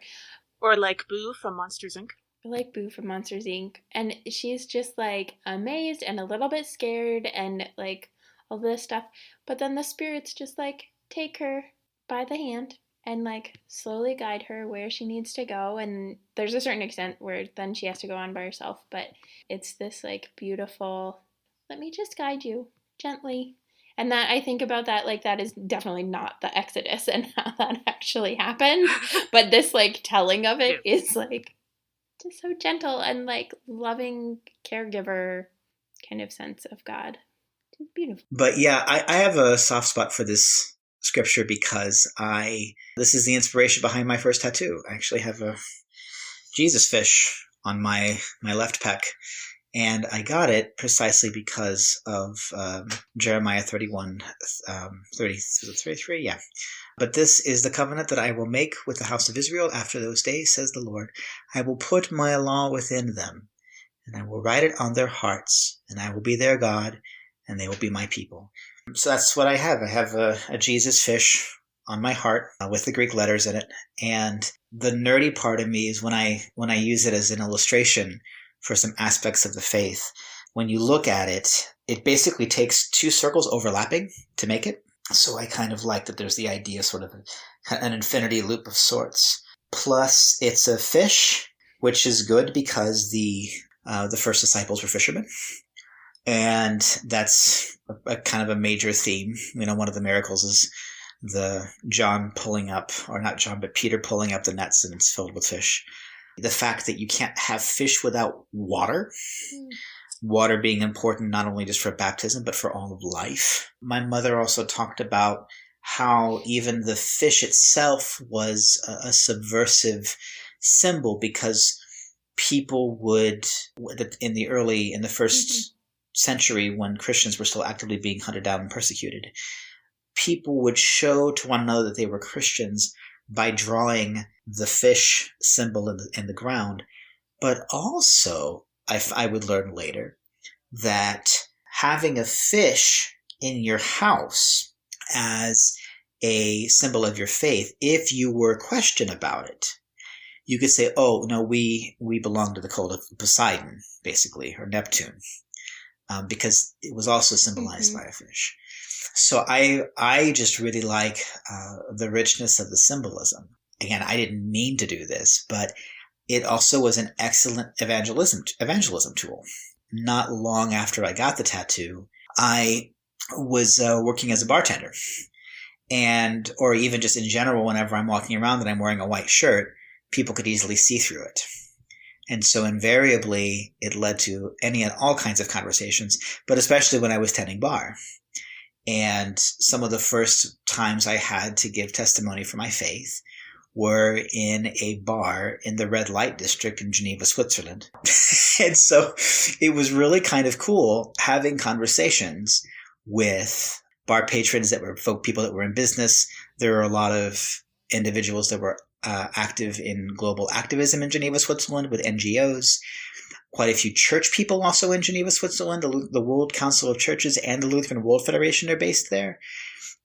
Or like Boo from Monsters, Inc. Like Boo from Monsters, Inc. And she's just like amazed and a little bit scared and like all this stuff. But then the spirits just like take her by the hand and like slowly guide her where she needs to go. And there's a certain extent where then she has to go on by herself. But it's this like beautiful, let me just guide you gently. And that, I think about that, like, that is definitely not the Exodus and how that actually happened. But this, like, telling of it is, like, just so gentle and, like, loving caregiver kind of sense of God. It's beautiful. But yeah, I have a soft spot for this scripture because this is the inspiration behind my first tattoo. I actually have a Jesus fish on my left pec. And I got it precisely because of Jeremiah 31, 33, yeah. But this is the covenant that I will make with the house of Israel after those days, says the Lord. I will put my law within them, and I will write it on their hearts, and I will be their God, and they will be my people. So that's what I have. I have a Jesus fish on my heart with the Greek letters in it. And the nerdy part of me is when I use it as an illustration for some aspects of the faith. When you look at it, it basically takes two circles overlapping to make it. So I kind of like that there's the idea sort of an infinity loop of sorts. Plus, it's a fish, which is good because the first disciples were fishermen. And that's a kind of a major theme. You know, one of the miracles is Peter pulling up the nets and it's filled with fish. The fact that you can't have fish without water, water being important not only just for baptism, but for all of life. My mother also talked about how even the fish itself was a subversive symbol because people would, in the first century when Christians were still actively being hunted down and persecuted, people would show to one another that they were Christians by drawing the fish symbol in the ground. But also, I would learn later that having a fish in your house as a symbol of your faith, if you were questioned about it, you could say, oh, no, we belong to the cult of Poseidon, basically, or Neptune, because it was also symbolized by a fish. So I just really like the richness of the symbolism. Again, I didn't mean to do this, but it also was an excellent evangelism tool. Not long after I got the tattoo, I was working as a bartender. Or even just in general, whenever I'm walking around and I'm wearing a white shirt, people could easily see through it. And so invariably, it led to any and all kinds of conversations, but especially when I was tending bar. And some of the first times I had to give testimony for my faith were in a bar in the red light district in Geneva, Switzerland. And so it was really kind of cool having conversations with bar patrons that were people that were in business. There were a lot of individuals that were active in global activism in Geneva, Switzerland with NGOs. Quite a few church people also in Geneva, Switzerland. The World Council of Churches and the Lutheran World Federation are based there.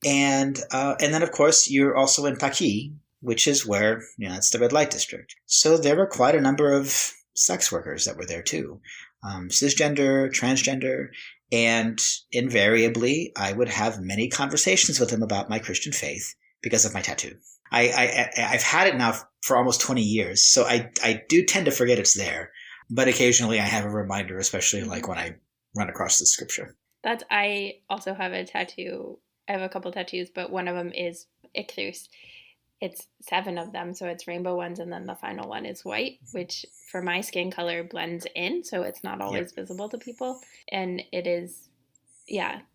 And then, of course, you're also in Paquis, which is where, it's the red light district. So there were quite a number of sex workers that were there too. Cisgender, transgender, and invariably I would have many conversations with them about my Christian faith because of my tattoo. I've had it now for almost 20 years, so I do tend to forget it's there. But occasionally I have a reminder, especially like when I run across the scripture. I also have a tattoo. I have a couple tattoos, but one of them is Ichthus. It's 7 of them, so it's rainbow ones, and then the final one is white, which for my skin color blends in, so it's not always visible to people. And it is,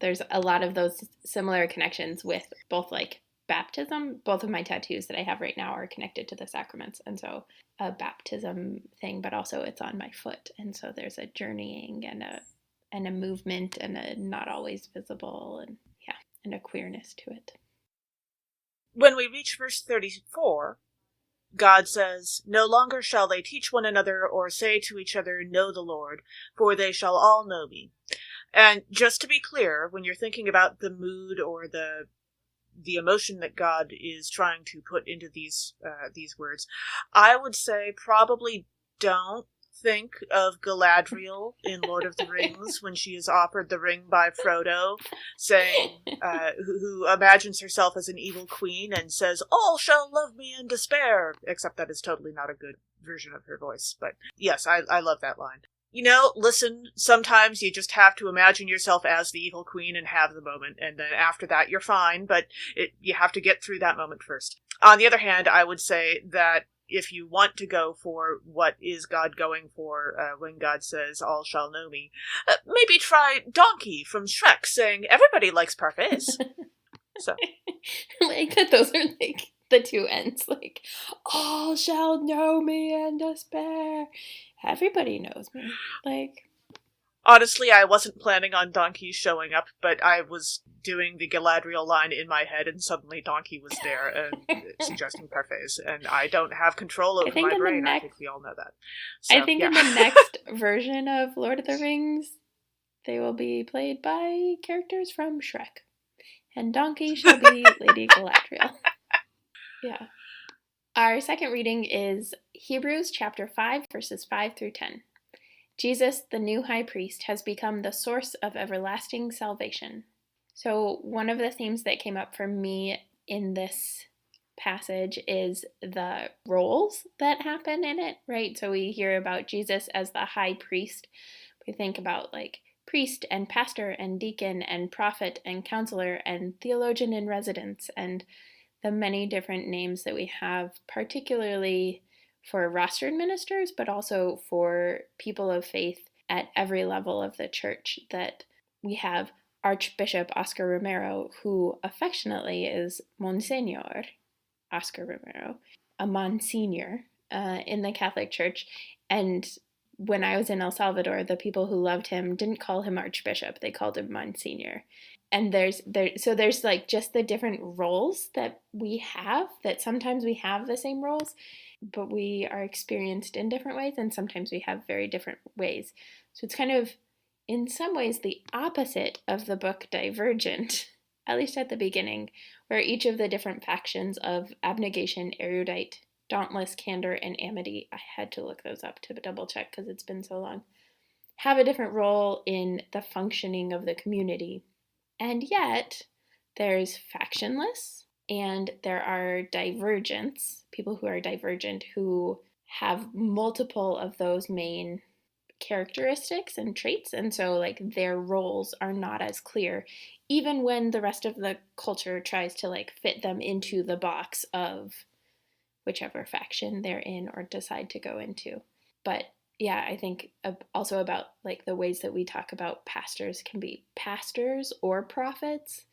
there's a lot of those similar connections with both like baptism. Both of my tattoos that I have right now are connected to the sacraments, and so a baptism thing, but also it's on my foot, and so there's a journeying and a movement and a not always visible and a queerness to it. When we reach verse 34, God says, "No longer shall they teach one another or say to each other, 'Know the Lord,' for they shall all know me." And just to be clear, when you're thinking about the mood or the emotion that God is trying to put into these words, I would say probably don't think of Galadriel in Lord of the Rings when she is offered the ring by Frodo, saying, who imagines herself as an evil queen and says, "All shall love me in despair," except that is totally not a good version of her voice. But yes, I love that line. listen, sometimes you just have to imagine yourself as the evil queen and have the moment, and then after that you're fine, but you have to get through that moment first. On the other hand, I would say that if you want to go for what is God going for when God says, all shall know me, maybe try Donkey from Shrek saying, everybody likes parfaits. So. Like that those are like the two ends, like, all shall know me and despair. Everybody knows me. Like, honestly, I wasn't planning on Donkey showing up, but I was doing the Galadriel line in my head, and suddenly Donkey was there and suggesting parfaits, and I don't have control over my brain. I think we all know that. So, I think in the next version of Lord of the Rings, they will be played by characters from Shrek. And Donkey shall be Lady Galadriel. Yeah. Our second reading is Hebrews chapter 5, verses 5 through 10. Jesus, the new high priest, has become the source of everlasting salvation. So one of the themes that came up for me in this passage is the roles that happen in it, right? So we hear about Jesus as the high priest. We think about like priest and pastor and deacon and prophet and counselor and theologian in residence and the many different names that we have, particularly for rostered ministers, but also for people of faith at every level of the church. That we have Archbishop Oscar Romero, who affectionately is Monsignor Oscar Romero, a Monsignor in the Catholic Church. And when I was in El Salvador, the people who loved him didn't call him Archbishop, they called him Monsignor. And there's like just the different roles that we have, that sometimes we have the same roles, but we are experienced in different ways, and sometimes we have very different ways. So it's kind of, in some ways, the opposite of the book Divergent, at least at the beginning, where each of the different factions of abnegation, erudite, dauntless, candor, and amity, I had to look those up to double check because it's been so long, have a different role in the functioning of the community. And yet, there's factionless, and there are divergents, people who are divergent who have multiple of those main characteristics and traits, and so like their roles are not as clear, even when the rest of the culture tries to like fit them into the box of whichever faction they're in or decide to go into. But yeah, I think also about like the ways that we talk about pastors can be pastors or prophets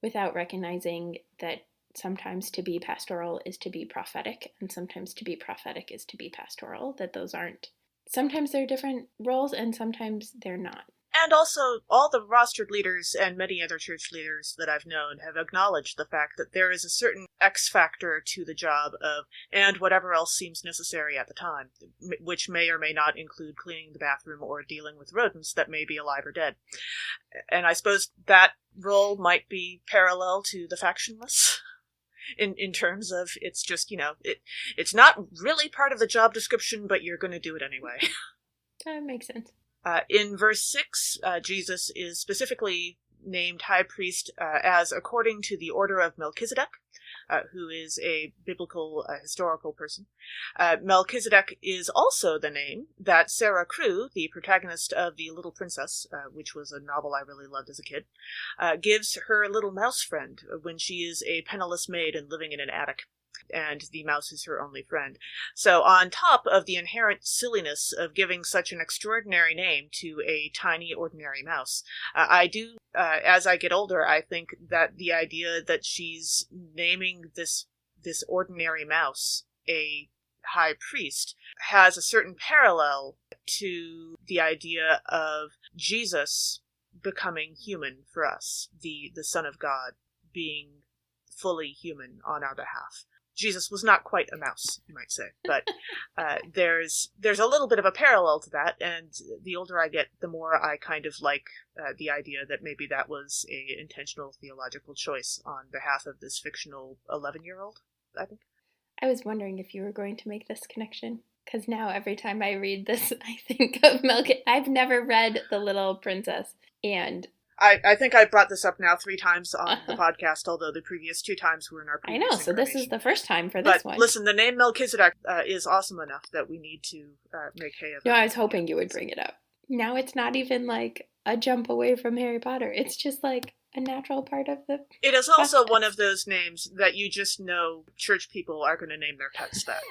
without recognizing that sometimes to be pastoral is to be prophetic, and sometimes to be prophetic is to be pastoral, that those aren't, sometimes they're different roles and sometimes they're not. And also, all the rostered leaders and many other church leaders that I've known have acknowledged the fact that there is a certain X factor to the job of, and whatever else seems necessary at the time, which may or may not include cleaning the bathroom or dealing with rodents that may be alive or dead. And I suppose that role might be parallel to the factionless. In terms of, it's just, it's not really part of the job description, but you're going to do it anyway. That makes sense. In verse 6, Jesus is specifically named high priest as according to the order of Melchizedek, who is a biblical historical person. Melchizedek is also the name that Sarah Crewe, the protagonist of The Little Princess, which was a novel I really loved as a kid, gives her little mouse friend when she is a penniless maid and living in an attic, and the mouse is her only friend. So on top of the inherent silliness of giving such an extraordinary name to a tiny, ordinary mouse, I do, as I get older, I think that the idea that she's naming this ordinary mouse a high priest has a certain parallel to the idea of Jesus becoming human for us, the Son of God being fully human on our behalf. Jesus was not quite a mouse, you might say, but there's a little bit of a parallel to that, and the older I get, the more I kind of like the idea that maybe that was a intentional theological choice on behalf of this fictional 11-year-old, I think. I was wondering if you were going to make this connection, because now every time I read this, I think of I've never read The Little Princess, and I think I brought this up now 3 times on the podcast, although the previous 2 times were in our I previous know, so this is the first time for this one. But listen, the name Melchizedek is awesome enough that we need to make hay of it. No, I was hoping you would bring it up. Now it's not even like a jump away from Harry Potter. It's just like a natural part of the It is also one of those names that you just know church people are going to name their pets that.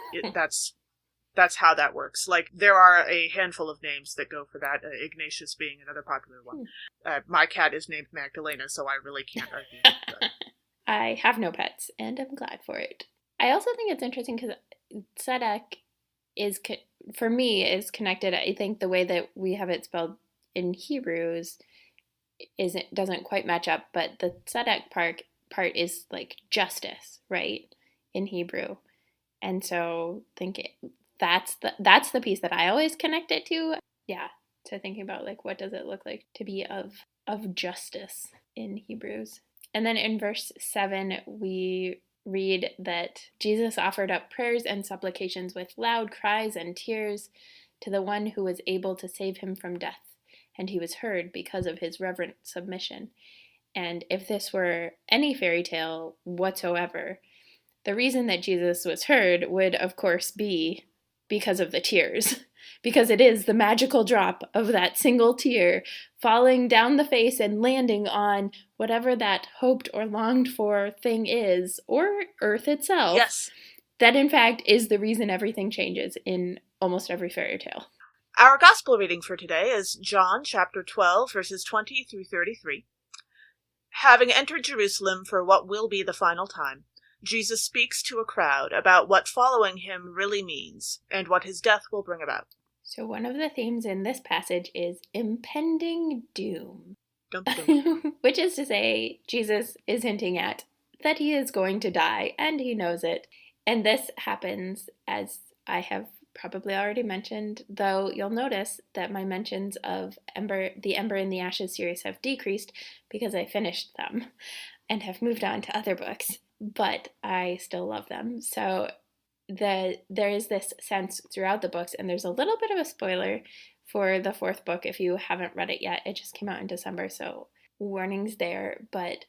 That's how that works. Like, there are a handful of names that go for that, Ignatius being another popular one. My cat is named Magdalena, so I really can't argue. I have no pets, and I'm glad for it. I also think it's interesting because tzedek is, for me, is connected. I think the way that we have it spelled in Hebrews doesn't quite match up, but the tzedek part is like justice, right, in Hebrew. And so that's the piece that I always connect it to. Yeah, to thinking about like what does it look like to be of justice in Hebrews. And then in verse 7 we read that Jesus offered up prayers and supplications with loud cries and tears to the one who was able to save him from death, and he was heard because of his reverent submission. And if this were any fairy tale whatsoever, the reason that Jesus was heard would, of course, be because of the tears, because it is the magical drop of that single tear falling down the face and landing on whatever that hoped or longed for thing is, or Earth itself. Yes. That, in fact, is the reason everything changes in almost every fairy tale. Our gospel reading for today is John chapter 12, verses 20 through 33. Having entered Jerusalem for what will be the final time, Jesus speaks to a crowd about what following him really means and what his death will bring about. So one of the themes in this passage is impending doom. Dum, dum. Which is to say, Jesus is hinting at that he is going to die, and he knows it. And this happens, as I have probably already mentioned, though you'll notice that my mentions of the Ember in the Ashes series have decreased because I finished them and have moved on to other books. But I still love them. So there is this sense throughout the books, and there's a little bit of a spoiler for the 4th book if you haven't read it yet. It just came out in December, so warnings there. But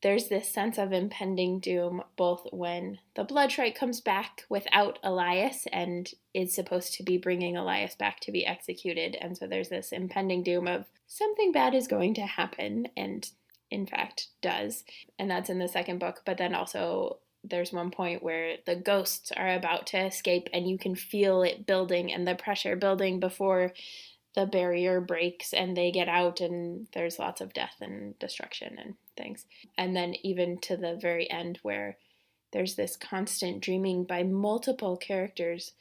there's this sense of impending doom, both when the Bloodstrike comes back without Elias and is supposed to be bringing Elias back to be executed. And so there's this impending doom of something bad is going to happen, and in fact does, and that's in the 2nd book. But then also there's one point where the ghosts are about to escape and you can feel it building and the pressure building before the barrier breaks and they get out, and there's lots of death and destruction and things. And then even to the very end where there's this constant dreaming by multiple characters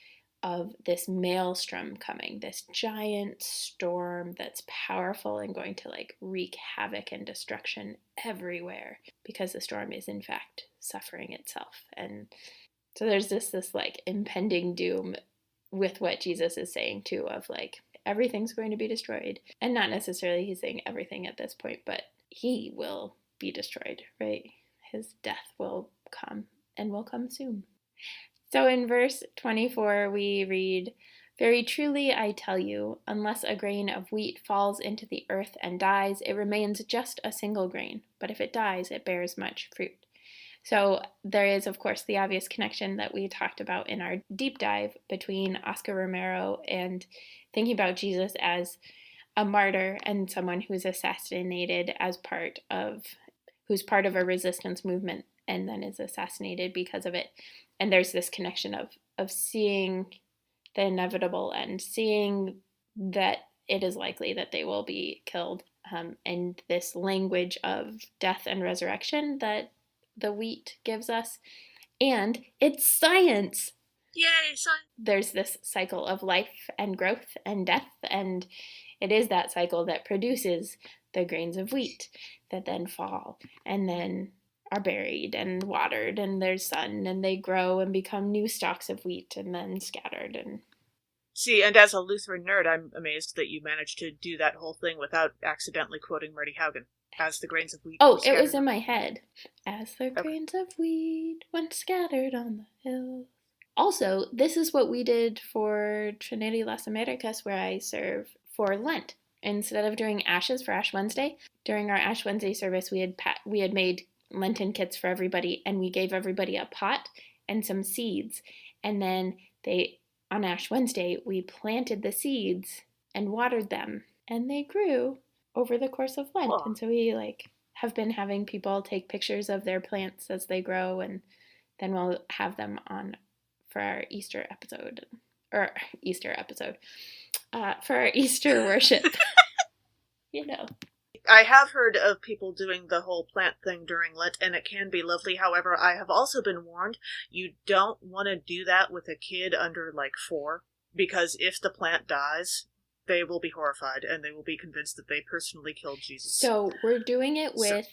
of this maelstrom coming, this giant storm that's powerful and going to like wreak havoc and destruction everywhere because the storm is in fact suffering itself. And so there's this like impending doom with what Jesus is saying too, of like everything's going to be destroyed. And not necessarily he's saying everything at this point, but he will be destroyed, right? His death will come and will come soon. So in verse 24, we read, "Very truly I tell you, unless a grain of wheat falls into the earth and dies, it remains just a single grain. But if it dies, it bears much fruit." So there is, of course, the obvious connection that we talked about in our deep dive between Oscar Romero and thinking about Jesus as a martyr and someone who's assassinated who's part of a resistance movement and then is assassinated because of it. And there's this connection of seeing the inevitable and seeing that it is likely that they will be killed, and this language of death and resurrection that the wheat gives us. And it's science! Yay, science! There's this cycle of life and growth and death, and it is that cycle that produces the grains of wheat that then fall and then are buried and watered, and there's sun, and they grow and become new stalks of wheat and then scattered. And see, and as a Lutheran nerd, I'm amazed that you managed to do that whole thing without accidentally quoting Marty Haugen. As the grains of wheat. Oh, it was in my head. As the grains of wheat went scattered on the hills. Also, this is what we did for Trinity Las Americas, where I serve for Lent. instead of doing ashes for Ash Wednesday, during our Ash Wednesday service, we had made Lenten kits for everybody, and we gave everybody a pot and some seeds. And then on Ash Wednesday, we planted the seeds and watered them, and they grew over the course of Lent. And so we have been having people take pictures of their plants as they grow, and then we'll have them on for our Easter episode, for our Easter worship. I have heard of people doing the whole plant thing during Lent, and it can be lovely. However, I have also been warned you don't want to do that with a kid under 4, because if the plant dies, they will be horrified, and they will be convinced that they personally killed Jesus. So we're doing it with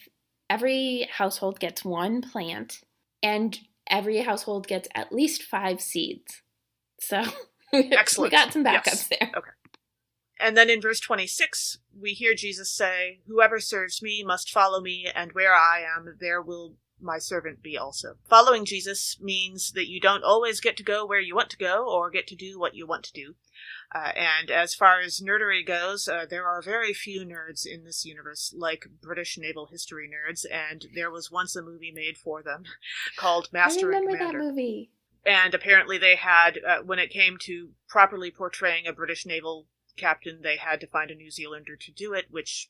every household gets 1 plant, and every household gets at least 5 seeds. So excellent. We got some backups there. Okay. And then in verse 26, we hear Jesus say, "Whoever serves me must follow me, and where I am, there will my servant be also." Following Jesus means that you don't always get to go where you want to go or get to do what you want to do. And as far as nerdery goes, there are very few nerds in this universe, like British naval history nerds, and there was once a movie made for them called Master and Commander. I remember that movie. And apparently they had, when it came to properly portraying a British naval captain, they had to find a New Zealander to do it, which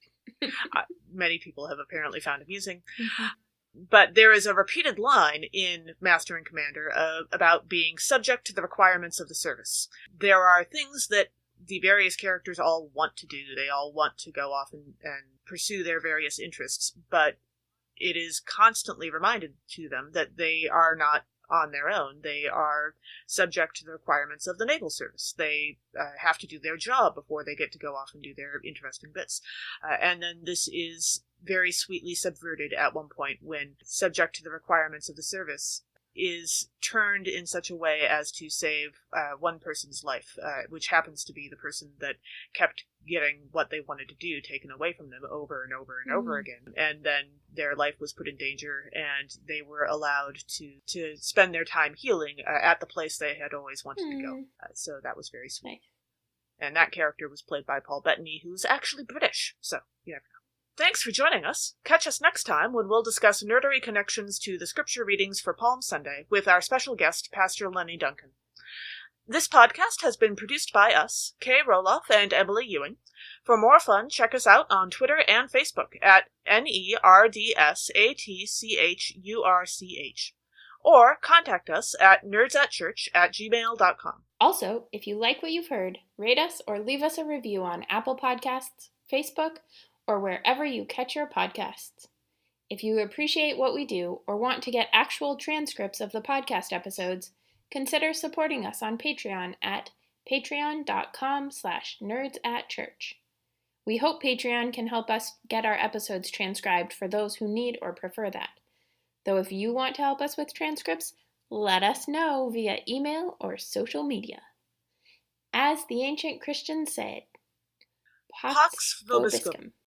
many people have apparently found amusing. Mm-hmm. But there is a repeated line in Master and Commander about being subject to the requirements of the service. There are things that the various characters all want to do. They all want to go off and pursue their various interests, but it is constantly reminded to them that they are not on their own. They are subject to the requirements of the naval service. They have to do their job before they get to go off and do their interesting bits. And then this is very sweetly subverted at one point when subject to the requirements of the service is turned in such a way as to save one person's life, which happens to be the person that kept getting what they wanted to do taken away from them over and over and over again. And then their life was put in danger, and they were allowed to spend their time healing at the place they had always wanted to go. So that was very sweet. Nice. And that character was played by Paul Bettany, who's actually British, so you never know. Thanks for joining us. Catch us next time when we'll discuss nerdery connections to the scripture readings for Palm Sunday with our special guest, Pastor Lenny Duncan. This podcast has been produced by us, Kay Roloff and Emily Ewing. For more fun, check us out on Twitter and Facebook at NERDSATCHURCH. Or contact us at nerdsatchurch@gmail.com. Also, if you like what you've heard, rate us or leave us a review on Apple Podcasts, Facebook, or wherever you catch your podcasts. If you appreciate what we do or want to get actual transcripts of the podcast episodes, consider supporting us on Patreon at patreon.com/nerdsatchurch. We hope Patreon can help us get our episodes transcribed for those who need or prefer that. Though if you want to help us with transcripts, let us know via email or social media. As the ancient Christians said, Pax vobiscum.